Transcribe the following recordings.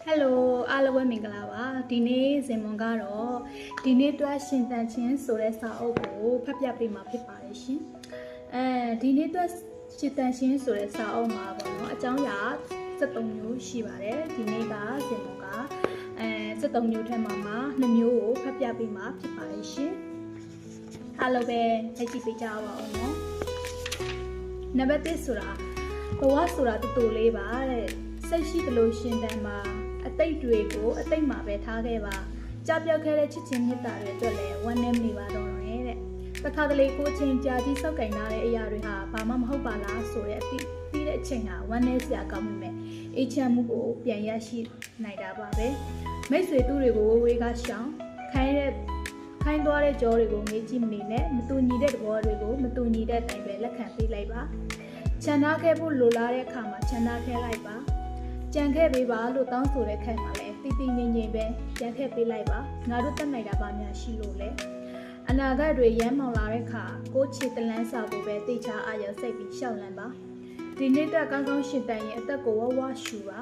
Hello အားလုံးပဲမင်္ဂလာပါဒီနေ့ဇင်မွန်ကတော့ဒီနေ့တွဲရှင်တန်ချင်းဆိုတဲ့စာအုပ်ကိုဖတ်ပြပေးမှာဖြစ်ပါတယ်ရှင်ဒီနေ့တွဲရှင်တန်ချင်းဆိုတဲ့စာအုပ်မှာပေါ့နော်အကြောင်းအရာ73မျိုးရှိပါတယ်ဒီနေ့ကဇင်မွန်က73မျိုးထဲမှာ2မျိုးကိုဖတ်ပြပေးမှာဖြစ်ပါတယ်ရှင်အားလုံးပဲလက်ကြည့်ပေးကြပါဦးနော်နံပါတ်1ဆိုတာဘဝဆိုတာတူတူလေးပါတဲ့စိတ်ရှိသလိုရှင်တန်မှာအတိတ်တွေကိုအတိတ်မှာပဲထားခဲ့ပါကြောက်ပြောက်ခဲ့တဲ့ချစ်ချင်းမြတ်တာတွေအတွက်လည်းဝမ်းနည်းနေပါတော့တယ်တဲ့တခါတလေကိုချင်းကြာကြီးစောက်ကိုင်ထားတဲ့အရာတွေဟာဘာမှမဟုတ်ပါလားဆိုတဲ့အပြီးတဲ့အချိန်ဟာဝမ်းနည်းစရာကောင်းမိမယ်အေးချမ်းမှုကိုပြန်ရရှိနိုင်တာပါပဲမိတ်ဆွေတူတွေကိုဝေးကရှောင်းခိုင်းသွားတဲ့ကြောတွေကိုငေးကြည့်မနေနဲ့မတူညီတဲ့သဘောတွေကိုမတူညီတဲ့အတိုင်းပဲလက်ခံပေးလိုက်ပါချန်နာခဲ့ဖို့လိုလားတဲ့အခါမှာချန်နာခဲ့လိုက်ပါကြံခဲ့ပေးပါလို့တောင်းဆိုတဲ့ခိုင်မှာလည်းတည်တည်ငြိမ်ငြိမ်ပဲကြံခဲ့ပေးလိုက်ပါငါတို့တတ်နိုင်တာပါများရှိလို့လေအနာဂတ်တွေရမ်းမောင်လာတဲ့အခါကိုချစ်တလန်းစာကိုပဲသိချအာရုံစိတ်ပြီးရှောက်လန့်ပါဒီနေ့တက်ကောင်းကောင်းရှင်တန်ရဲ့အသက်ကိုဝဝရှူပါ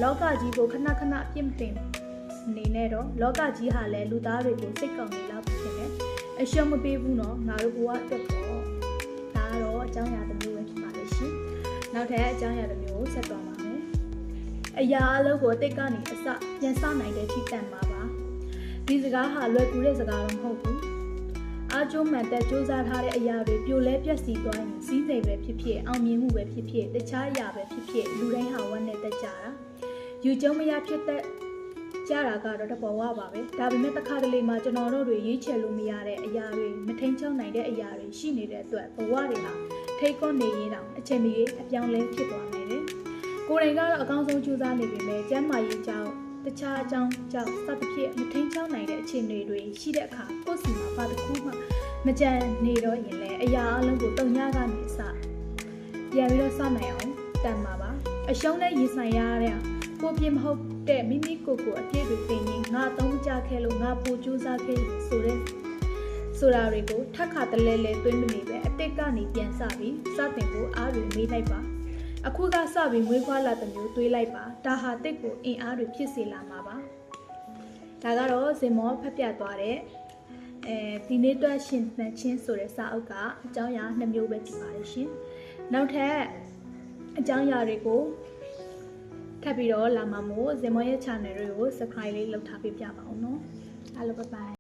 လောကကြီးကိုခဏခဏပြင့်တင်နေနဲ့တော့လောကကြီးဟာလည်းလူသားတွေကိုစိတ်ကောင်းနေလောက်ဖြစ်နေအရှုံးမပေးဘူးနော်ငါတို့ဘဝအတွက်တော့ဒါကတော့အကြောင်းအရာတစ်မျိုးပဲဖြစ်ပါလိမ့်ရှင်နောက်ထပ်အကြောင်းအရာတစ်မျိုးကိုဆက်သွားပါမယ်အရာအလုံးကိုတိတ်ကနေအစပြန်စနိုင်တဲ့ထိတန်မှာပါဒီစကားဟာလွယ်ကူတဲ့စကားတော့မဟုတ်ဘူးအားကျုံးမှန်တဲ့စူးစမ်းထားတဲ့အရာတွေပြိုလဲပြက်စီသွားရင်စီးစိမ်ပဲဖြစ်ဖြစ်အောင်မြင်မှုပဲဖြစ်ဖြစ်တခြားအရာပဲဖြစ်ဖြစ်လူတိုင်းဟာဝမ်းနဲ့တက်ကြတာယူကျုံမရဖြစ်တဲ့ကြတာကတော့တဘောဝပါပဲဒါပေမဲ့တစ်ခါတလေမှာကျွန်တော်တို့တွေရွေးချယ်လို့မရတဲ့အရာတွေမထိန်ချောင်းနိုင်တဲ့အရာတွေရှိနေတဲ့အတွက်ဘဝတွေဟာထိတ်ကောနေရင်တောင်အချိန်မီအပြောင်းလဲဖြစ်သွားနိုင်တယ်ကိုယ်တိုင်ကတော့အကောင်းဆုံးကြိုးစားနေပေမဲ့ကျန်းမာရေးကြောင့်တခြားအကြောင်းကြောင့်စသဖြင့်မထိန်ချောင်းနိုင်တဲ့အခြေအနေတွေရှိတဲ့အခါကိုယ်စီမှာဘာတစ်ခုမှမကြံနေတော့ရင်လည်းအရာအလုံးကိုတုံညကနေစပြန်ပြီးတော့စနိုင်အောင်တန်ပါပါအရှုံးနဲ့ရင်ဆိုင်ရတဲ့ကိုပြင်းမဟုတ်တဲ့မိမိကိုယ်ကိုအပြည့်တွေတင်ရင်ငါသုံးကြခဲ့လို့ငါပိုကြိုးစားခဲ့ဆိုတာတွေကိုထပ်ခါတလဲလဲသွင်းမနေပဲအတိတ်ကနေပြန်စပြီးစတင်ဖို့အားတွေမေးလိုက်ပါအခုကစပြီးမွေးဖွားလာတဲ့မျိုးတွေးလိုက်ပါဒါဟာတိတ်ကိုအင်အားတွေဖြစ်စေလာမှာပါဒါကတော့ဇင်မောဖတ်ပြသွားတဲ့ဒီနေ့တွက်ရှင်သန်ချင်းဆိုတဲ့စာအုပ်ကအကြောင်းအရာ2မျိုးပဲဖြစ်ပါတယ်ရှင်နောက်ထပ်အကြောင်းအရာတွေကိုထပ်ပြီးတော့လာမှာမို့ဇင်မောရဲ့ channel တွေကို subscribe လေးလုပ်ထားပေးပြပါဦးနော်အားလုံး bye bye